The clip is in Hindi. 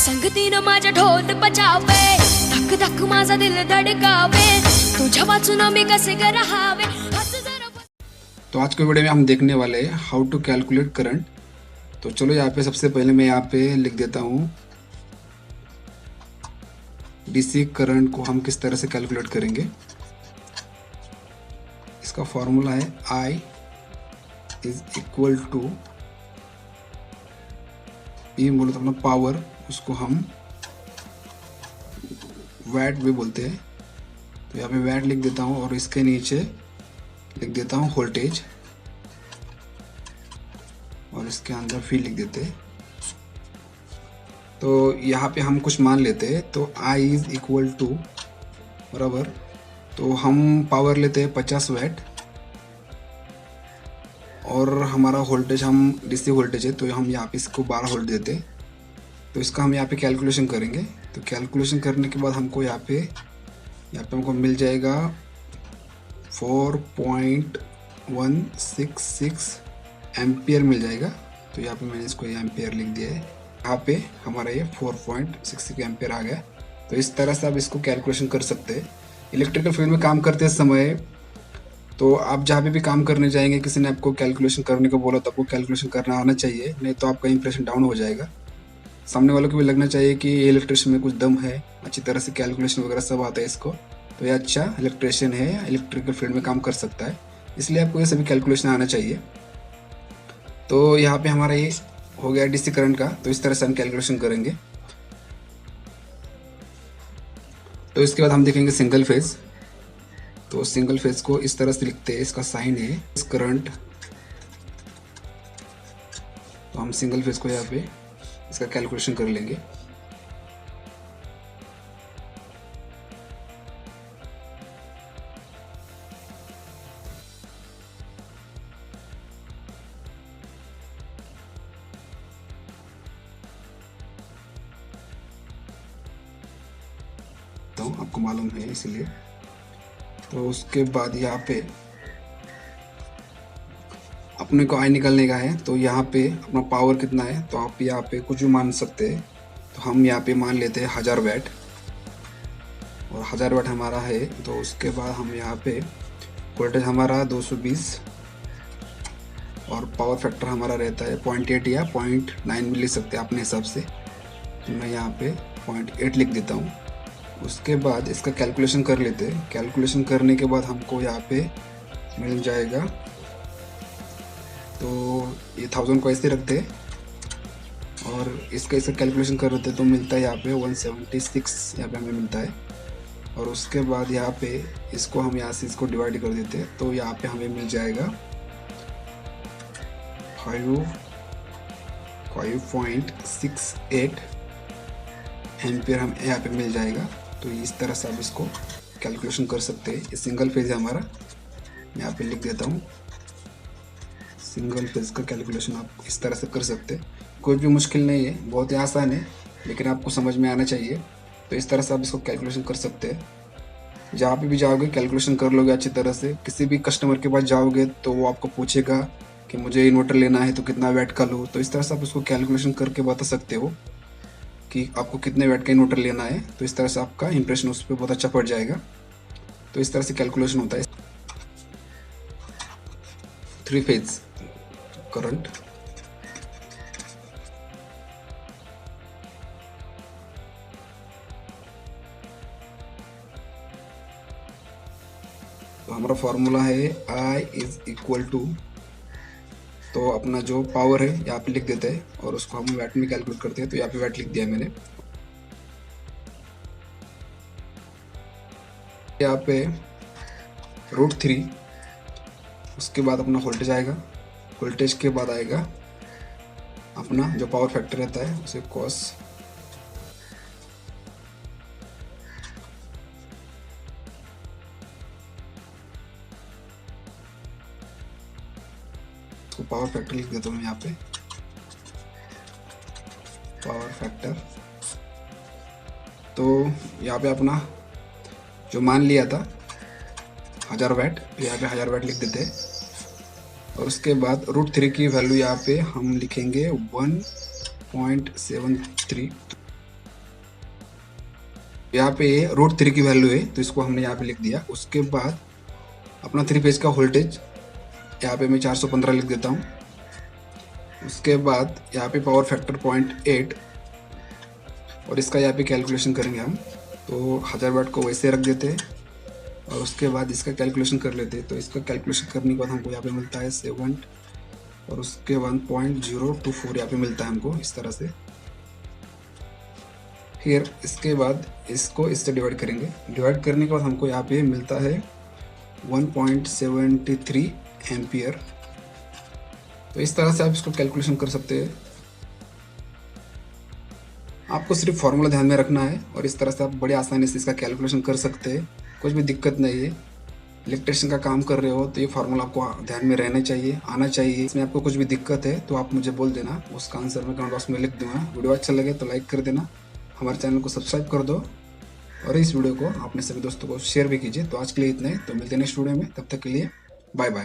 संगतीनं माझ्या ढोल बजावे, धक धक माझा दिल धडकावे, तुझ्या वाचून मी कसे ग राहावे. तो आज के वीडियो में हम देखने वाले हैं हाउ टू कैलकुलेट करंट. तो चलो यहाँ पे सबसे पहले मैं यहाँ पे लिख देता हूँ डीसी करंट को हम किस तरह से कैलकुलेट करेंगे. इसका फॉर्मूला है I is equal to P बोलो तो अपना पावर, उसको हम वैट भी बोलते हैं. तो यहाँ पे वैट लिख देता हूँ और इसके नीचे लिख देता हूँ वोल्टेज और इसके अंदर फी लिख देते हैं. तो यहाँ पे हम कुछ मान लेते हैं. तो I इज इक्वल टू बराबर, तो हम पावर लेते हैं 50 वैट और हमारा वोल्टेज हम डीसी वोल्टेज है, तो हम यहाँ पे इसको 12 वोल्ट देते हैं. तो इसका हम यहाँ पे कैलकुलेशन करेंगे. तो कैलकुलेशन करने के बाद हमको यहाँ पे हमको मिल जाएगा 4.166 एम्पियर मिल जाएगा. तो यहाँ पे मैंने इसको एम्पियर लिख दिया है. यहाँ पे हमारा ये 4.66 एम्पियर आ गया. तो इस तरह से आप इसको कैलकुलेशन कर सकते हैं. इलेक्ट्रिकल फील्ड में काम करते समय तो आप जहाँ भी काम करने जाएंगे, किसी ने आपको कैलकुलेशन करने को बोला तो आपको कैलकुलेशन करना आना चाहिए, नहीं तो आपका इंप्रेशन डाउन हो जाएगा. सामने वालों को भी लगना चाहिए कि ये इलेक्ट्रिशियन में कुछ दम है, अच्छी तरह से कैलकुलेशन वगैरह सब आता है इसको, तो ये अच्छा इलेक्ट्रिशियन है, इलेक्ट्रिकल फील्ड में काम कर सकता है, इसलिए आपको ये सभी कैलकुलेशन आना चाहिए. तो यहाँ पे हमारा ये हो गया डीसी करंट का. तो इस तरह से हम कैलकुलेशन करेंगे. तो इसके बाद हम देखेंगे सिंगल फेज. तो सिंगल फेज को इस तरह से लिखते हैं, इसका साइन है इस करंट. तो हम सिंगल फेज को यहाँ पे इसका कैलकुलेशन कर लेंगे. तो आपको मालूम है इसलिए. तो उसके बाद यहाँ पे अपने को आई निकालने का है. तो यहाँ पे अपना पावर कितना है, तो आप यहाँ पे कुछ भी मान सकते हैं. तो हम यहाँ पे मान लेते हैं 1000 वैट और 1000 वैट हमारा है. तो उसके बाद हम यहाँ पे वोल्टेज हमारा 220 और पावर फैक्टर हमारा रहता है 0.8 या 0.9 भी लिख सकते हैं अपने हिसाब से. तो मैं यहाँ पे 0.8 लिख देता हूँ. उसके बाद इसका कैलकुलेशन कर लेते हैं. कैलकुलेशन करने के बाद हमको यहाँ पे मिल जाएगा. तो ये 1000 को ऐसे रखते हैं और इसका कैलकुलेशन कर लेते तो मिलता है यहाँ पे 176 यहाँ पे हमें मिलता है. और उसके बाद यहाँ पे इसको हम यहाँ से इसको डिवाइड कर देते हैं. तो यहाँ पे हमें मिल जाएगा 5.68 एम्पियर हम यहाँ पे मिल जाएगा. तो इस तरह से आप इसको कैलकुलेशन कर सकते हैं. ये सिंगल फेज है हमारा, मैं यहाँ पे लिख देता हूँ. सिंगल फेज का कैलकुलेशन आप इस तरह से कर सकते हैं. कोई भी मुश्किल नहीं है, बहुत ही आसान है, लेकिन आपको समझ में आना चाहिए. तो इस तरह से आप इसको कैलकुलेशन कर सकते हैं. जहाँ पे भी जाओगे कैलकुलेशन कर लोगे अच्छी तरह से. किसी भी कस्टमर के पास जाओगे तो वो आपको पूछेगा कि मुझे इन्वर्टर लेना है तो कितना वैट का लूँ. तो इस तरह से आप उसको कैलकुलेशन करके बता सकते हो कि आपको कितने वैट का इन्वर्टर लेना है. तो इस तरह से आपका इंप्रेशन उस पर बहुत अच्छा पड़ जाएगा. तो इस तरह से कैलकुलेशन होता है 3 फेज करंट. तो हमारा फॉर्मूला है I इज इक्वल टू, तो अपना जो पावर है यहाँ पे लिख देते हैं और उसको हम वैट में कैलकुलेट करते हैं. तो यहाँ पे वैट लिख दिया मैंने. यहाँ पे √3. उसके बाद अपना वोल्टेज आएगा. वोल्टेज के बाद आएगा अपना जो पावर फैक्टर रहता है उसे कॉस. तो पावर फैक्टर लिख देता हूँ यहाँ पे, पावर फैक्टर. तो यहाँ पे अपना जो मान लिया था 1000 वैट, यहाँ पे 1000 वैट लिख देते हैं. और उसके बाद √3 की वैल्यू यहाँ पे हम लिखेंगे 1.73. यहाँ पे √3 की वैल्यू है तो इसको हमने यहाँ पे लिख दिया। उसके बाद अपना 3 फेज का वोल्टेज यहाँ पे मैं 415 लिख देता हूँ। उसके बाद यहाँ पे पावर फैक्टर 0.8 और इसका यहाँ पे कैलकुलेशन करेंगे हम। तो 1000 वाट को वैसे रख देते हैं और उसके बाद इसका कैलकुलेशन कर लेते हैं। तो इसका कैलकुलेशन करने के बाद हमको यहाँ पे मिलता है 7 और उसके बाद 0.024 यहाँ पे मिलता है हमको इस तरह से। फिर इसके बाद इसको इससे डिवाइड करेंगे। डिवाइड करने के बाद हमको यहाँ पे मिलता है 1.73 एम्पियर। तो इस तरह से आप इसको कैलकुलेशन कर सकते हैं। आपको सिर्फ फॉर्मूला ध्यान में रखना है और इस तरह से आप बड़े आसानी से इसका कैलकुलेशन कर सकते हैं। कुछ भी दिक्कत नहीं है। इलेक्ट्रिशियन का काम कर रहे हो तो ये फार्मूला आपको ध्यान में रहना चाहिए, आना चाहिए। इसमें आपको कुछ भी दिक्कत है तो आप मुझे बोल देना, उसका आंसर मैं कमेंट बॉक्स में लिख दूंगा। वीडियो अच्छा लगे तो लाइक कर देना, हमारे चैनल को सब्सक्राइब कर दो और इस वीडियो को अपने सभी दोस्तों को शेयर भी कीजिए। तो आज के लिए इतना ही, तो मिलते हैं नेक्स्ट वीडियो में। तब तक के लिए बाय बाय।